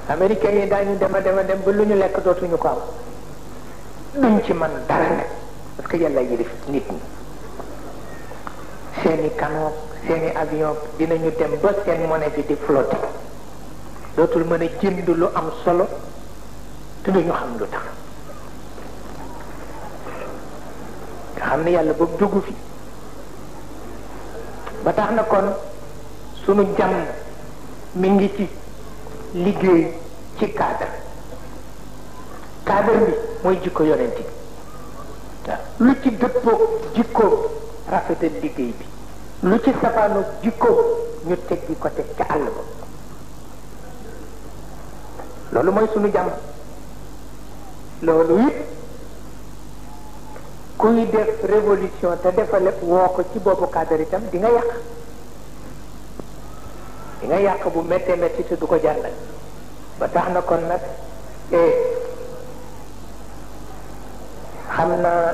américains yi daañu dem ba lu ñu lekk dootuñu ko am duñ ci man dara nag parce que yàlla yilif nit ñi seeni canot seeni avion dinañu dem ba seen monnaie bi di flotter dootul mën a jënd lu am solo te duñu xam lu tax nga xam ne yàlla boobu dugg fi ba tax na kon sunu jàmm mi ngi ci liggéey ci cadre bi mooy jikko yonent bi waaw lu ci dëppoo jikko rafetal liggéey bi lu ci safaanu jikko ñu teggi ko teg ca àll ba loolu mooy sunu jàmm loolu it kuy def révolution te defale woo ko ci boobu cadre itam di nga yàq bu méttee métti te du ko jàllal ba tax na kon nag xam naa